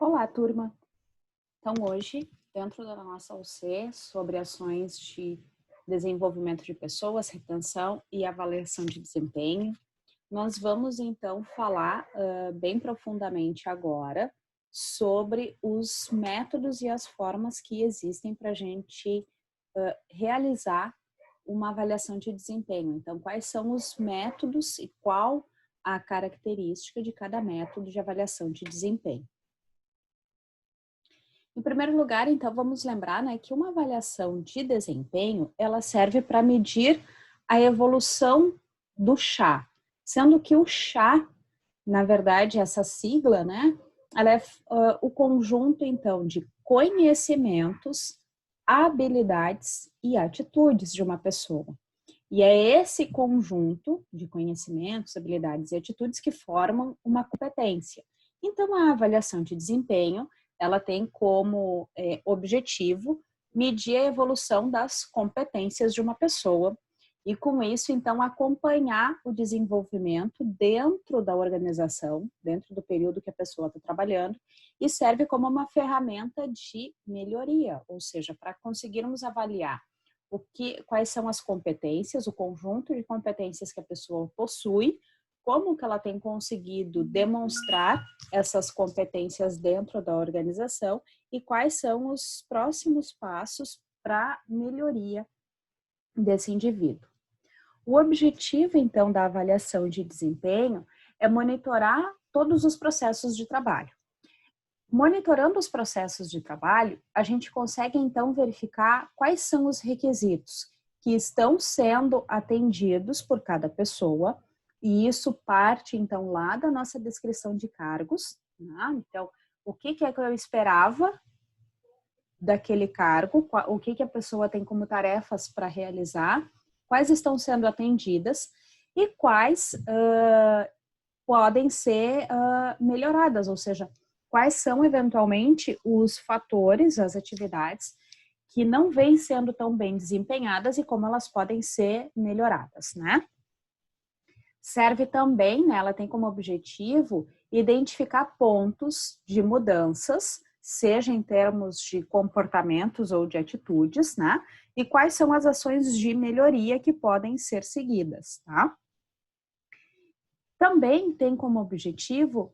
Olá, turma! Então, hoje, dentro da nossa UC, sobre ações de desenvolvimento de pessoas, retenção e avaliação de desempenho, nós vamos, então, falar bem profundamente agora sobre os métodos e as formas que existem para a gente realizar uma avaliação de desempenho. Então, quais são os métodos e qual a característica de cada método de avaliação de desempenho. Em primeiro lugar, então, vamos lembrar, né, que uma avaliação de desempenho, ela serve para medir a evolução do chá, sendo que o chá, na verdade, essa sigla, né, ela é o conjunto, então, de conhecimentos, habilidades e atitudes de uma pessoa. E é esse conjunto de conhecimentos, habilidades e atitudes que formam uma competência. Então, a avaliação de desempenho, ela tem como objetivo medir a evolução das competências de uma pessoa e, com isso, então, acompanhar o desenvolvimento dentro da organização, dentro do período que a pessoa está trabalhando, e serve como uma ferramenta de melhoria, ou seja, para conseguirmos avaliar quais são as competências, o conjunto de competências que a pessoa possui, como que ela tem conseguido demonstrar essas competências dentro da organização e quais são os próximos passos para melhoria desse indivíduo. O objetivo, então, da avaliação de desempenho é monitorar todos os processos de trabalho. Monitorando os processos de trabalho, a gente consegue, então, verificar quais são os requisitos que estão sendo atendidos por cada pessoa, e isso parte, então, lá da nossa descrição de cargos, né? Então, o que é que eu esperava daquele cargo, o que a pessoa tem como tarefas para realizar, quais estão sendo atendidas e quais podem ser melhoradas, ou seja, quais são, eventualmente, os fatores, as atividades que não vêm sendo tão bem desempenhadas e como elas podem ser melhoradas, né? Serve também, né, ela tem como objetivo identificar pontos de mudanças, seja em termos de comportamentos ou de atitudes, né? E quais são as ações de melhoria que podem ser seguidas, tá? Também tem como objetivo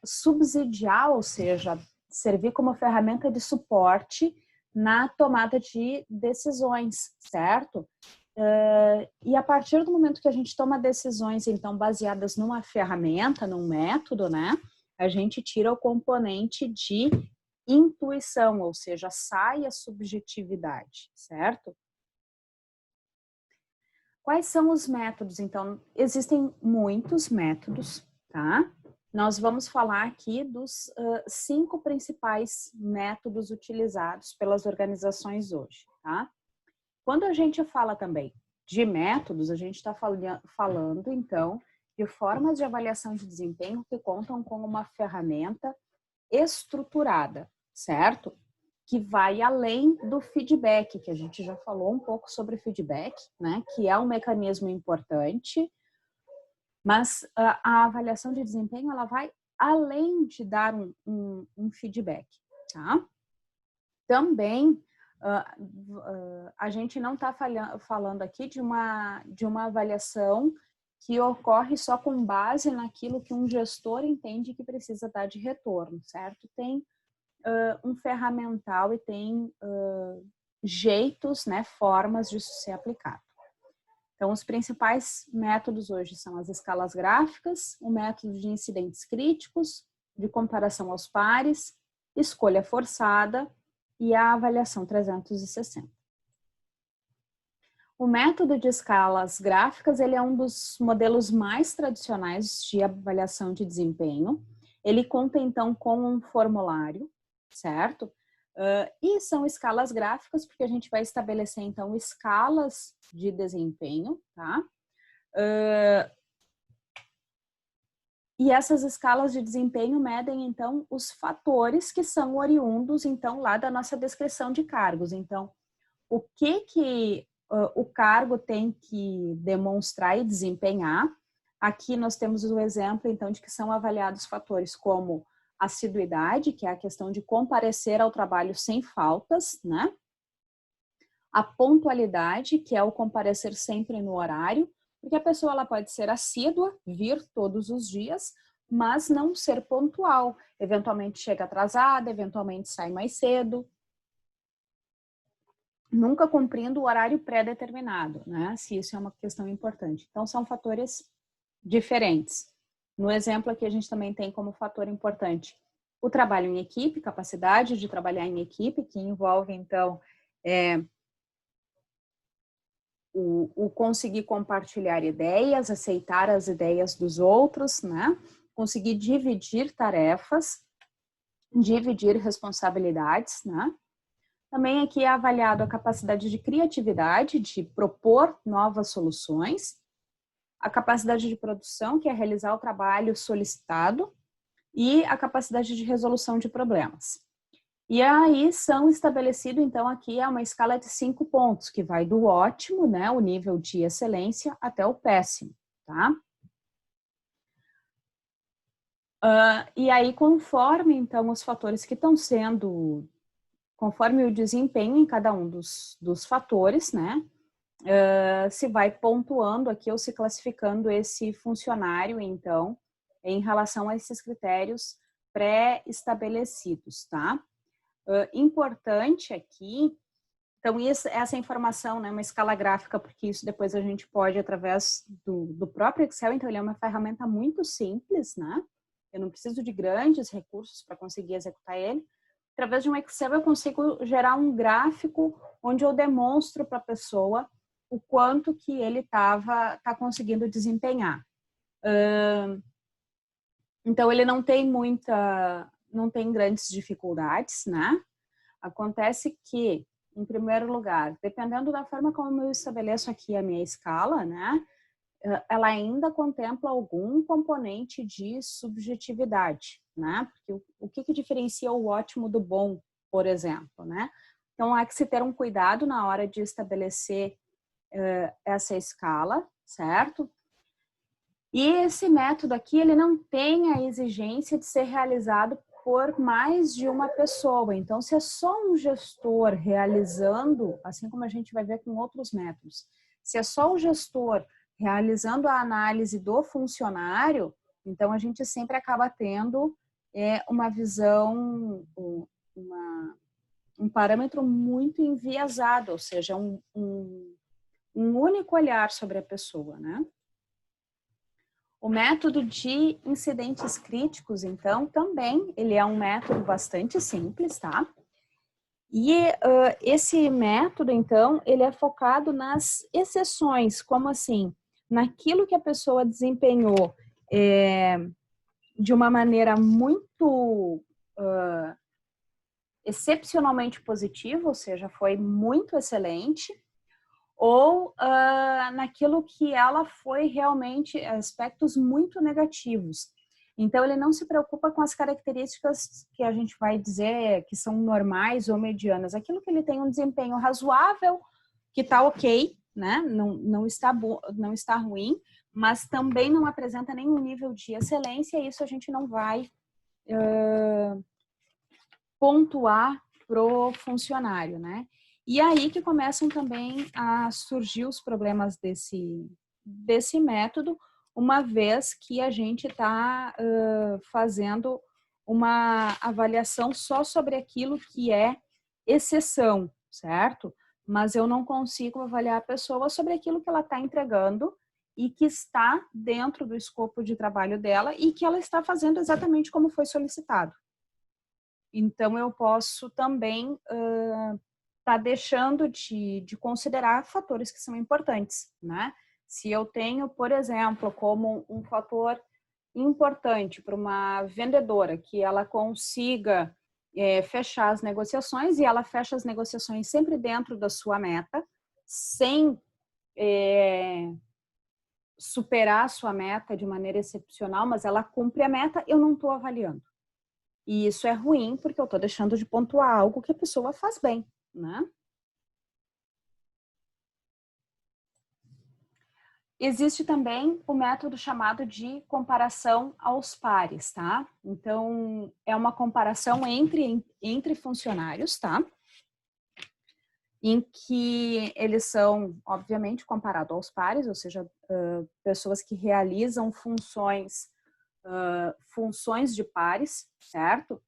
subsidiar, ou seja, servir como ferramenta de suporte na tomada de decisões, certo? E a partir do momento que a gente toma decisões, então, baseadas numa ferramenta, num método, né? A gente tira o componente de intuição, ou seja, sai a subjetividade, certo? Quais são os métodos? Então, existem muitos métodos, tá? Nós vamos falar aqui dos 5 principais métodos utilizados pelas organizações hoje, tá? Quando a gente fala também de métodos, a gente está falando, então, de formas de avaliação de desempenho que contam com uma ferramenta estruturada, certo? Que vai além do feedback, que a gente já falou um pouco sobre feedback, né? Que é um mecanismo importante, mas a avaliação de desempenho, ela vai além de dar um feedback, tá? Também, a gente não está falando aqui de uma avaliação que ocorre só com base naquilo que um gestor entende que precisa dar de retorno, certo? Tem um ferramental e tem jeitos, né, formas disso ser aplicado. Então, os principais métodos hoje são as escalas gráficas, o método de incidentes críticos, de comparação aos pares, escolha forçada e a avaliação 360. O método de escalas gráficas, ele é um dos modelos mais tradicionais de avaliação de desempenho. Ele conta, então, com um formulário, certo? E são escalas gráficas, porque a gente vai estabelecer, então, escalas de desempenho, tá? E essas escalas de desempenho medem, então, os fatores que são oriundos, então, lá da nossa descrição de cargos. Então, o que o cargo tem que demonstrar e desempenhar. Aqui nós temos o exemplo, então, de que são avaliados fatores como assiduidade, que é a questão de comparecer ao trabalho sem faltas, né? A pontualidade, que é o comparecer sempre no horário, porque a pessoa ela pode ser assídua, vir todos os dias, mas não ser pontual. Eventualmente chega atrasada, eventualmente sai mais cedo, nunca cumprindo o horário pré-determinado, né? Se isso é uma questão importante. Então, são fatores diferentes. No exemplo aqui, a gente também tem como fator importante o trabalho em equipe, capacidade de trabalhar em equipe, que envolve, então, o conseguir compartilhar ideias, aceitar as ideias dos outros, né? Conseguir dividir tarefas, dividir responsabilidades, né? Também aqui é avaliado a capacidade de criatividade, de propor novas soluções, a capacidade de produção, que é realizar o trabalho solicitado, e a capacidade de resolução de problemas. E aí são estabelecido, então, aqui é uma escala de 5 pontos, que vai do ótimo, né, o nível de excelência, até o péssimo, tá? E aí, conforme, então, os fatores que estão sendo, conforme o desempenho em cada um dos fatores, né, se vai pontuando aqui ou se classificando esse funcionário, então, em relação a esses critérios pré-estabelecidos, tá? Importante aqui, então essa informação, né, uma escala gráfica, porque isso depois a gente pode, através do próprio Excel, então ele é uma ferramenta muito simples, né? Eu não preciso de grandes recursos para conseguir executar ele. Através de um Excel eu consigo gerar um gráfico onde eu demonstro para a pessoa o quanto que ele tá conseguindo desempenhar. Então ele não tem grandes dificuldades, né? Acontece que, em primeiro lugar, dependendo da forma como eu estabeleço aqui a minha escala, né, ela ainda contempla algum componente de subjetividade, né? Porque o que diferencia o ótimo do bom, por exemplo, né? Então, há que se ter um cuidado na hora de estabelecer essa escala, certo? E esse método aqui, ele não tem a exigência de ser realizado por mais de uma pessoa. Então, se é só um gestor realizando, assim como a gente vai ver com outros métodos, se é só o gestor realizando a análise do funcionário, então a gente sempre acaba tendo uma visão, um parâmetro muito enviesado, ou seja, um único olhar sobre a pessoa, né? O método de incidentes críticos, então, também ele é um método bastante simples, tá? E esse método, então, ele é focado nas exceções, como assim? Naquilo que a pessoa desempenhou de uma maneira muito excepcionalmente positiva, ou seja, foi muito excelente, ou naquilo que ela foi realmente aspectos muito negativos. Então, ele não se preocupa com as características que a gente vai dizer que são normais ou medianas. Aquilo que ele tem um desempenho razoável, que está ok, né? Não está ruim, mas também não apresenta nenhum nível de excelência, e isso a gente não vai pontuar pro funcionário, né? E aí que começam também a surgir os problemas desse método, uma vez que a gente está fazendo uma avaliação só sobre aquilo que é exceção, certo? Mas eu não consigo avaliar a pessoa sobre aquilo que ela está entregando e que está dentro do escopo de trabalho dela e que ela está fazendo exatamente como foi solicitado. Então, eu posso também tá deixando de considerar fatores que são importantes, né? Se eu tenho, por exemplo, como um fator importante para uma vendedora que ela consiga fechar as negociações, e ela fecha as negociações sempre dentro da sua meta, sem superar a sua meta de maneira excepcional, mas ela cumpre a meta, eu não estou avaliando. E isso é ruim porque eu estou deixando de pontuar algo que a pessoa faz bem, né? Existe também o método chamado de comparação aos pares, tá? Então, é uma comparação entre funcionários, tá? Em que eles são, obviamente, comparados aos pares, ou seja, pessoas que realizam funções de pares, certo?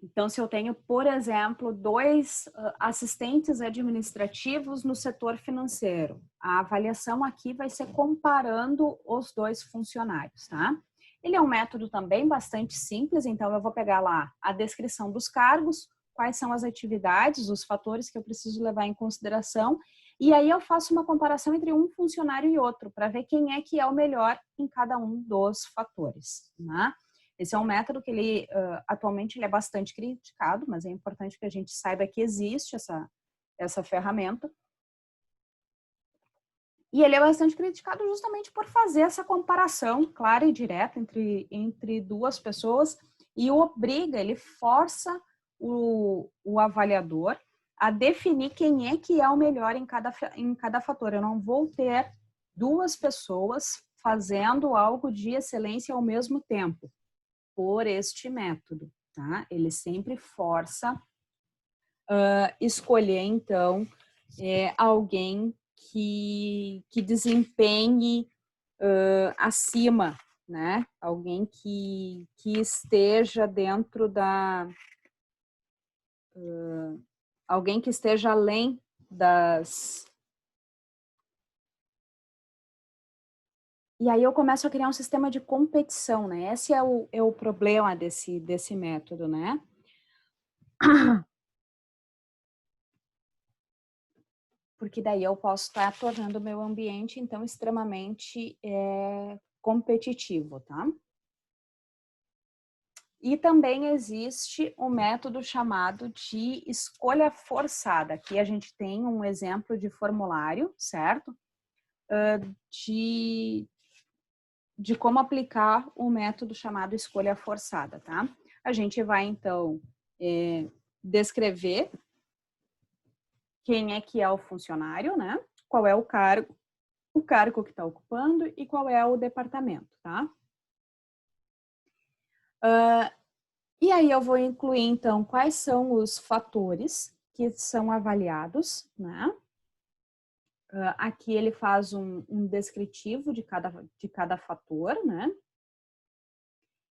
Então, se eu tenho, por exemplo, 2 assistentes administrativos no setor financeiro, a avaliação aqui vai ser comparando os 2 funcionários, tá? Ele é um método também bastante simples, então eu vou pegar lá a descrição dos cargos, quais são as atividades, os fatores que eu preciso levar em consideração, e aí eu faço uma comparação entre um funcionário e outro, para ver quem é que é o melhor em cada um dos fatores, né? Esse é um método que ele, atualmente, ele é bastante criticado, mas é importante que a gente saiba que existe essa ferramenta. E ele é bastante criticado justamente por fazer essa comparação clara e direta entre 2 pessoas e ele força o avaliador a definir quem é que é o melhor em cada fator. Eu não vou ter 2 pessoas fazendo algo de excelência ao mesmo tempo. Por este método, tá? Ele sempre força escolher, então, alguém que desempenhe acima, né? Alguém que esteja dentro da... alguém que esteja além das... E aí eu começo a criar um sistema de competição, né? Esse é o problema desse método, né? Porque daí eu posso estar tornando o meu ambiente, então, extremamente competitivo, tá? E também existe um método chamado de escolha forçada. Aqui a gente tem um exemplo de formulário, certo? De como aplicar o método chamado escolha forçada, tá? A gente vai, então, descrever quem é que é o funcionário, né? Qual é o cargo que está ocupando e qual é o departamento, tá? E aí eu vou incluir, então, quais são os fatores que são avaliados, né? Aqui ele faz um descritivo de cada fator, né?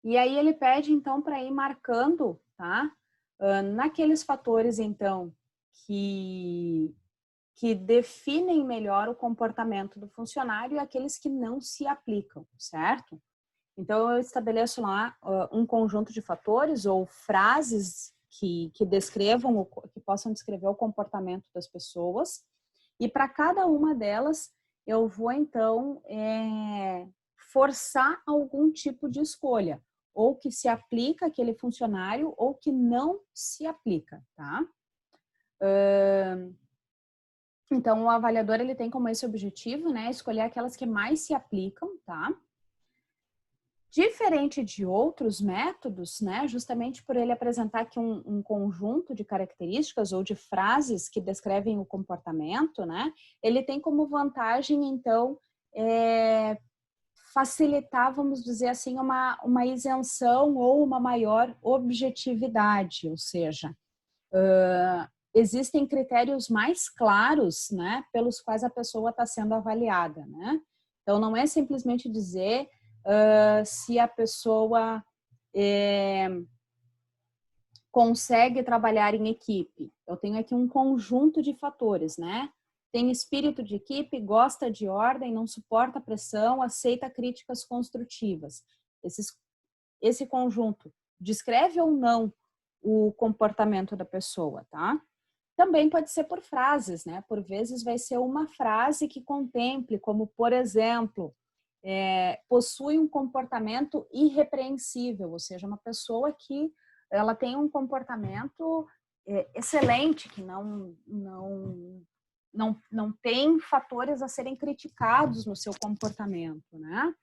E aí ele pede, então, para ir marcando, tá? Naqueles fatores, então, que definem melhor o comportamento do funcionário e aqueles que não se aplicam, certo? Então, eu estabeleço lá um conjunto de fatores ou frases que descrevam, que possam descrever o comportamento das pessoas. E para cada uma delas, eu vou, então, forçar algum tipo de escolha, ou que se aplica àquele funcionário, ou que não se aplica, tá? Então, o avaliador, ele tem como esse objetivo, né, escolher aquelas que mais se aplicam, tá? Diferente de outros métodos, né, justamente por ele apresentar aqui um conjunto de características ou de frases que descrevem o comportamento, né, ele tem como vantagem, então, facilitar, vamos dizer assim, uma isenção ou uma maior objetividade, ou seja, existem critérios mais claros, né, pelos quais a pessoa está sendo avaliada, né? Então, não é simplesmente dizer se a pessoa consegue trabalhar em equipe. Eu tenho aqui um conjunto de fatores, né? Tem espírito de equipe, gosta de ordem, não suporta pressão, aceita críticas construtivas. Esse conjunto descreve ou não o comportamento da pessoa, tá? Também pode ser por frases, né? Por vezes vai ser uma frase que contemple, como, por exemplo, possui um comportamento irrepreensível, ou seja, uma pessoa que ela tem um comportamento excelente, que não tem fatores a serem criticados no seu comportamento, né?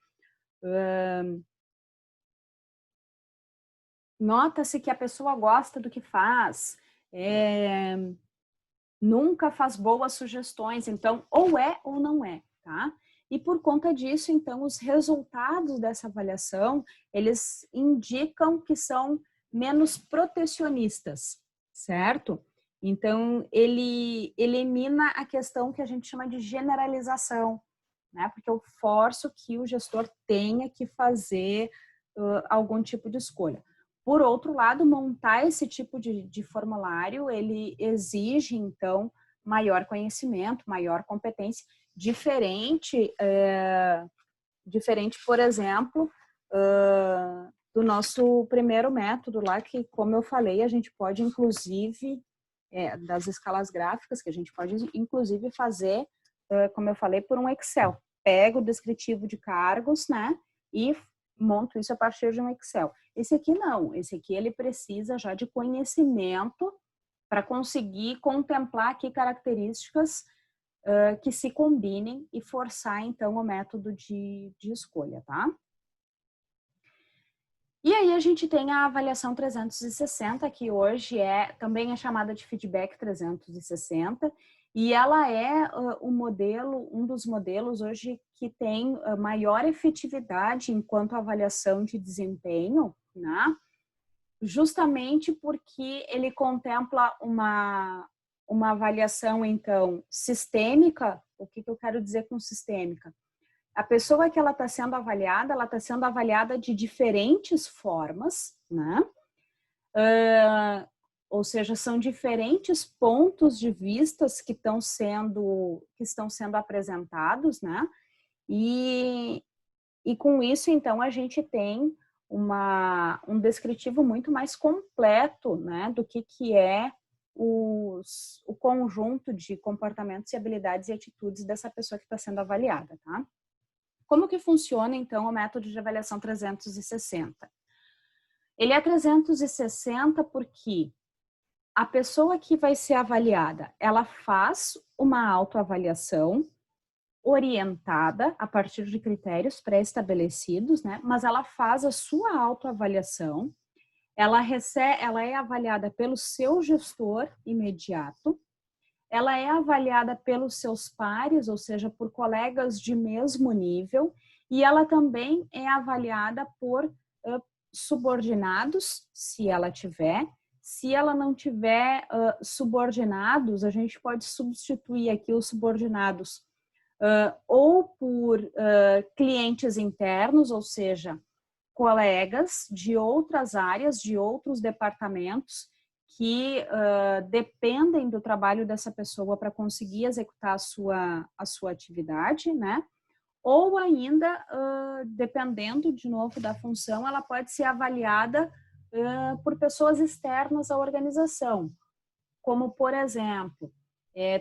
Nota-se que a pessoa gosta do que faz, nunca faz boas sugestões, então ou é ou não é. tá? E por conta disso, então, os resultados dessa avaliação, eles indicam que são menos protecionistas, certo? Então, ele elimina a questão que a gente chama de generalização, né? Porque eu forço que o gestor tenha que fazer algum tipo de escolha. Por outro lado, montar esse tipo de formulário, ele exige, então, maior conhecimento, maior competência, diferente, por exemplo, do nosso primeiro método lá, que, como eu falei, a gente pode, inclusive, das escalas gráficas, que a gente pode, inclusive, fazer, como eu falei, por um Excel. Pego o descritivo de cargos, né, e monto isso a partir de um Excel. Esse aqui não, esse aqui ele precisa já de conhecimento para conseguir contemplar aqui características que se combinem e forçar, então, o método de escolha, tá? E aí a gente tem a avaliação 360, que hoje também é chamada de feedback 360, e ela é um dos modelos hoje que tem maior efetividade enquanto avaliação de desempenho, né? Justamente porque ele contempla uma avaliação, então, sistêmica. O que eu quero dizer com sistêmica? A pessoa que ela está sendo avaliada de diferentes formas, né? Ou seja, são diferentes pontos de vistas que estão sendo apresentados, né? E com isso, então, a gente tem um descritivo muito mais completo, né, do que é o conjunto de comportamentos e habilidades e atitudes dessa pessoa que está sendo avaliada, tá? Como que funciona, então, o método de avaliação 360? Ele é 360 porque a pessoa que vai ser avaliada, ela faz uma autoavaliação orientada a partir de critérios pré-estabelecidos, né? Mas ela faz a sua autoavaliação, ela é avaliada pelo seu gestor imediato, ela é avaliada pelos seus pares, ou seja, por colegas de mesmo nível, e ela também é avaliada por subordinados, se ela tiver. Se ela não tiver subordinados, a gente pode substituir aqui os subordinados ou por clientes internos, ou seja, colegas de outras áreas, de outros departamentos, que dependem do trabalho dessa pessoa para conseguir executar a sua atividade, né? Ou ainda, dependendo, de novo, da função, ela pode ser avaliada por pessoas externas à organização, como, por exemplo,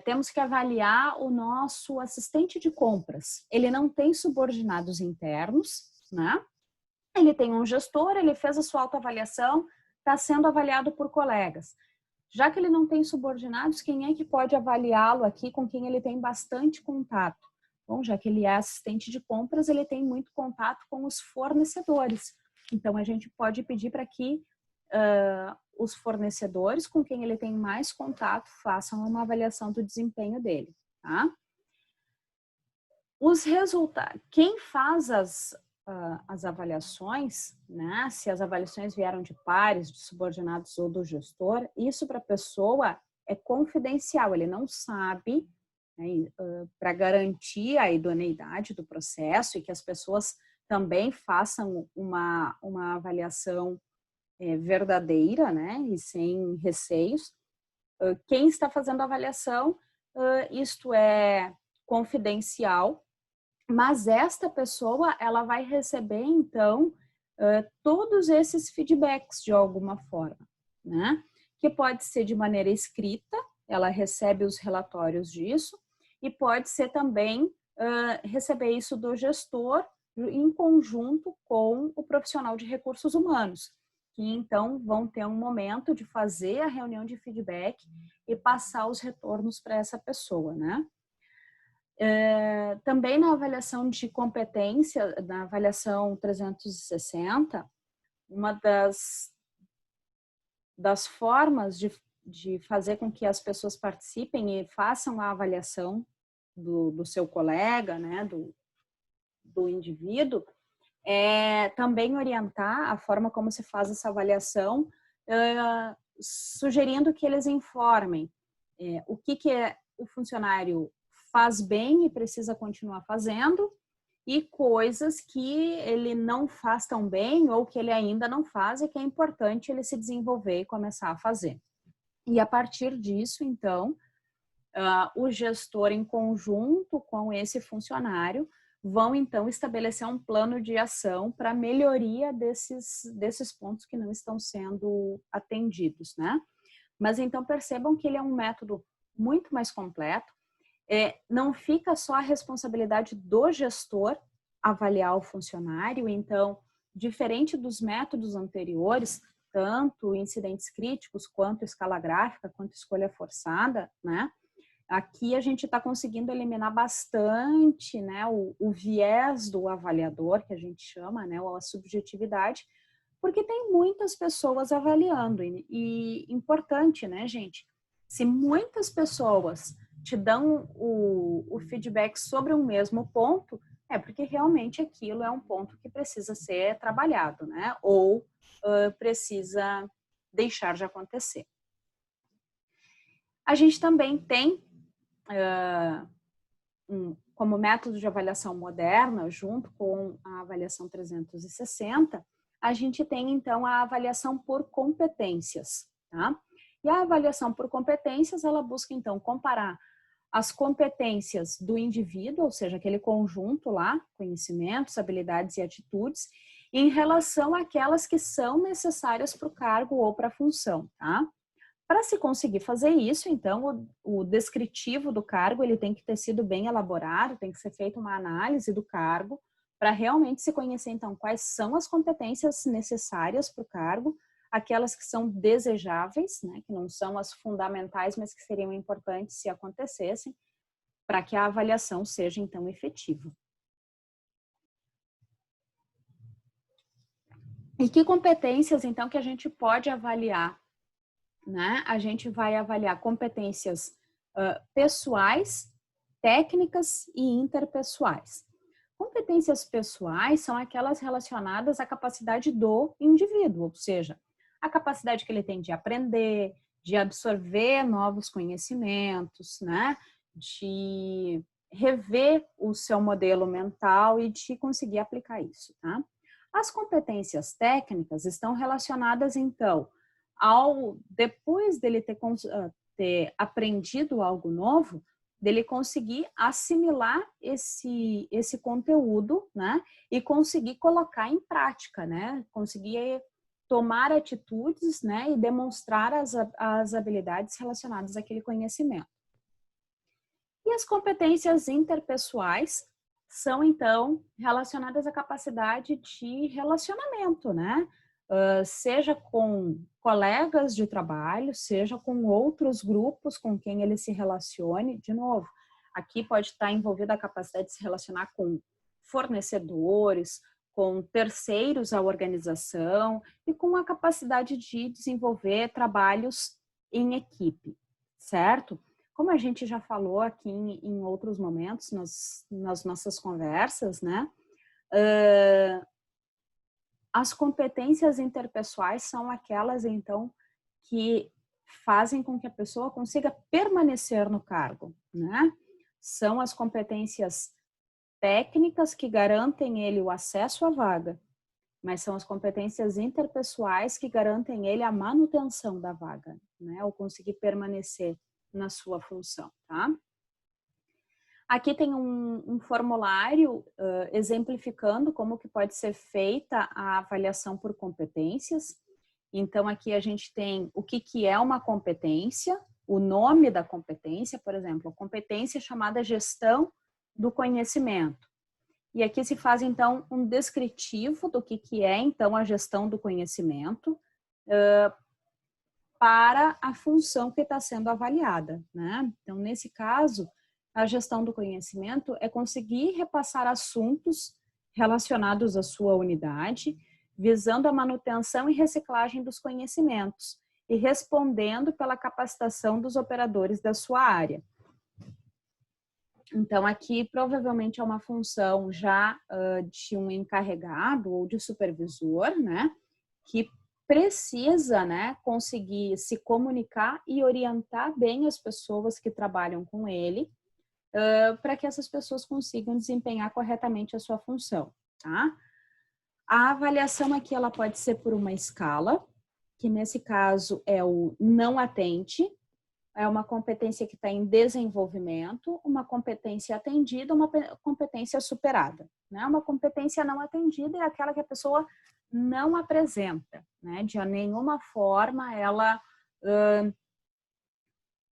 temos que avaliar o nosso assistente de compras. Ele não tem subordinados internos, né? Ele tem um gestor, ele fez a sua autoavaliação, está sendo avaliado por colegas. Já que ele não tem subordinados, quem é que pode avaliá-lo aqui com quem ele tem bastante contato? Bom, já que ele é assistente de compras, ele tem muito contato com os fornecedores. Então, a gente pode pedir para que os fornecedores com quem ele tem mais contato façam uma avaliação do desempenho dele, tá? Os resultados, quem faz as avaliações, né? Se as avaliações vieram de pares, de subordinados ou do gestor, isso para a pessoa é confidencial, ele não sabe, né, para garantir a idoneidade do processo e que as pessoas também façam uma avaliação verdadeira, né, e sem receios. Quem está fazendo a avaliação, isto é confidencial, mas esta pessoa, ela vai receber, então, todos esses feedbacks de alguma forma, né? Que pode ser de maneira escrita, ela recebe os relatórios disso, e pode ser também receber isso do gestor em conjunto com o profissional de recursos humanos, que então vão ter um momento de fazer a reunião de feedback e passar os retornos para essa pessoa, né? Também na avaliação de competência, na avaliação 360, uma das formas de fazer com que as pessoas participem e façam a avaliação do seu colega, né, do indivíduo, também orientar a forma como se faz essa avaliação, sugerindo que eles informem o que o funcionário faz bem e precisa continuar fazendo, e coisas que ele não faz tão bem ou que ele ainda não faz e que é importante ele se desenvolver e começar a fazer. E a partir disso, então, o gestor em conjunto com esse funcionário vão então estabelecer um plano de ação para melhoria desses pontos que não estão sendo atendidos, né? Mas então percebam que ele é um método muito mais completo. Não fica só a responsabilidade do gestor avaliar o funcionário, então, diferente dos métodos anteriores, tanto incidentes críticos, quanto escala gráfica, quanto escolha forçada, né? Aqui a gente está conseguindo eliminar bastante, né, o viés do avaliador, que a gente chama, né, ou a subjetividade, porque tem muitas pessoas avaliando. E importante, né, gente? Se muitas pessoas te dão o feedback sobre um mesmo ponto, é porque realmente aquilo é um ponto que precisa ser trabalhado, né? Ou precisa deixar de acontecer. A gente também tem, como método de avaliação moderna, junto com a avaliação 360, a gente tem, então, a avaliação por competências, tá? E a avaliação por competências, ela busca, então, comparar as competências do indivíduo, ou seja, aquele conjunto lá, conhecimentos, habilidades e atitudes, em relação àquelas que são necessárias para o cargo ou para a função, tá? Para se conseguir fazer isso, então, o descritivo do cargo, ele tem que ter sido bem elaborado, tem que ser feita uma análise do cargo, para realmente se conhecer, então, quais são as competências necessárias para o cargo, aquelas que são desejáveis, né, que não são as fundamentais, mas que seriam importantes se acontecessem, para que a avaliação seja, então, efetiva. E que competências, então, que a gente pode avaliar? Né? A gente vai avaliar competências pessoais, técnicas e interpessoais. Competências pessoais são aquelas relacionadas à capacidade do indivíduo, ou seja, a capacidade que ele tem de aprender, de absorver novos conhecimentos, né? De rever o seu modelo mental e de conseguir aplicar isso, tá? As competências técnicas estão relacionadas, então, depois dele ter aprendido algo novo, dele conseguir assimilar esse conteúdo, né? E conseguir colocar em prática, né? Conseguir tomar atitudes, né? E demonstrar as habilidades relacionadas àquele conhecimento. E as competências interpessoais são, então, relacionadas à capacidade de relacionamento, né? Seja com colegas de trabalho, seja com outros grupos com quem ele se relacione. De novo, aqui pode estar envolvida a capacidade de se relacionar com fornecedores, com terceiros à organização e com a capacidade de desenvolver trabalhos em equipe, certo? Como a gente já falou aqui em outros momentos nas nossas conversas, né? As competências interpessoais são aquelas, então, que fazem com que a pessoa consiga permanecer no cargo, né? São as competências técnicas que garantem ele o acesso à vaga, mas são as competências interpessoais que garantem ele a manutenção da vaga, né? Ou conseguir permanecer na sua função, tá? Aqui tem um formulário exemplificando como que pode ser feita a avaliação por competências. Então, aqui a gente tem o que é uma competência, o nome da competência, por exemplo, a competência chamada gestão do conhecimento. E aqui se faz, então, um descritivo do que é, então, a gestão do conhecimento para a função que está sendo avaliada, né? Então, nesse caso, a gestão do conhecimento é conseguir repassar assuntos relacionados à sua unidade, visando a manutenção e reciclagem dos conhecimentos e respondendo pela capacitação dos operadores da sua área. Então, aqui provavelmente é uma função já de um encarregado ou de supervisor, né? Que precisa, né, conseguir se comunicar e orientar bem as pessoas que trabalham com ele, para que essas pessoas consigam desempenhar corretamente a sua função, tá? A avaliação aqui, ela pode ser por uma escala, que nesse caso é o não atende, é uma competência que está em desenvolvimento, uma competência atendida, uma competência superada. Né? Uma competência não atendida é aquela que a pessoa não apresenta, né? De nenhuma forma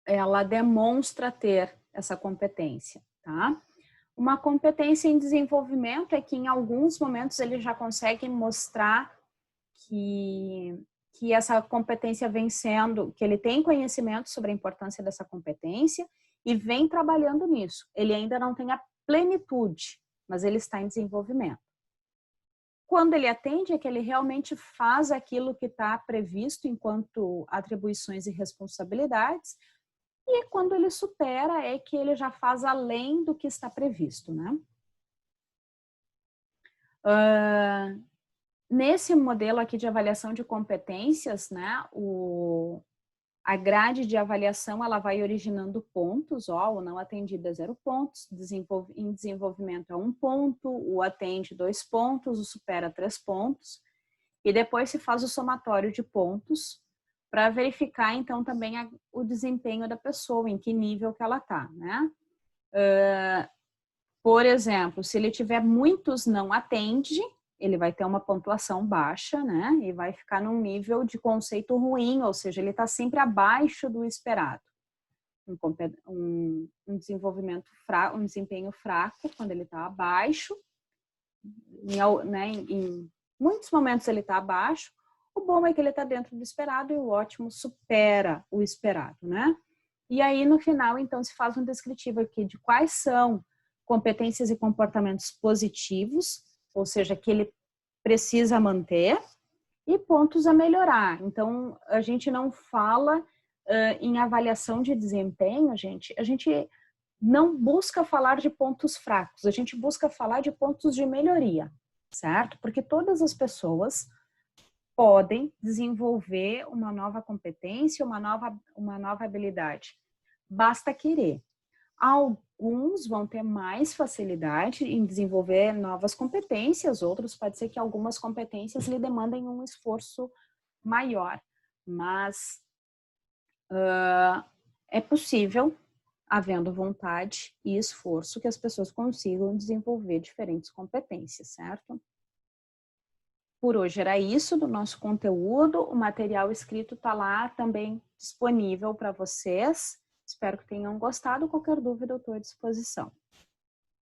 ela demonstra ter essa competência, tá? Uma competência em desenvolvimento é que em alguns momentos ele já consegue mostrar que essa competência vem sendo, que ele tem conhecimento sobre a importância dessa competência e vem trabalhando nisso. Ele ainda não tem a plenitude, mas ele está em desenvolvimento. Quando ele atende, é que ele realmente faz aquilo que está previsto enquanto atribuições e responsabilidades, e quando ele supera, é que ele já faz além do que está previsto, né? Nesse modelo aqui de avaliação de competências, né, a grade de avaliação, ela vai originando pontos, ó, o não atendido é 0 pontos, em desenvolvimento é 1 ponto, o atende 2 pontos, o supera 3 pontos, e depois se faz o somatório de pontos para verificar, então, também o desempenho da pessoa, em que nível que ela está, né? Por exemplo, se ele tiver muitos não atende, ele vai ter uma pontuação baixa, né? E vai ficar num nível de conceito ruim, ou seja, ele está sempre abaixo do esperado. Um desenvolvimento fraco, um desempenho fraco, quando ele está abaixo, em muitos momentos ele está abaixo. O bom é que ele está dentro do esperado e o ótimo supera o esperado, né? E aí, no final, então, se faz um descritivo aqui de quais são competências e comportamentos positivos, ou seja, que ele precisa manter, e pontos a melhorar. Então, a gente não fala em avaliação de desempenho, a gente não busca falar de pontos fracos, a gente busca falar de pontos de melhoria, certo? Porque todas as pessoas podem desenvolver uma nova competência, uma nova habilidade. Basta querer. Alguns vão ter mais facilidade em desenvolver novas competências, outros pode ser que algumas competências lhe demandem um esforço maior, mas é possível, havendo vontade e esforço, que as pessoas consigam desenvolver diferentes competências, certo? Por hoje era isso do nosso conteúdo. O material escrito está lá também disponível para vocês. Espero que tenham gostado. Qualquer dúvida, eu estou à disposição.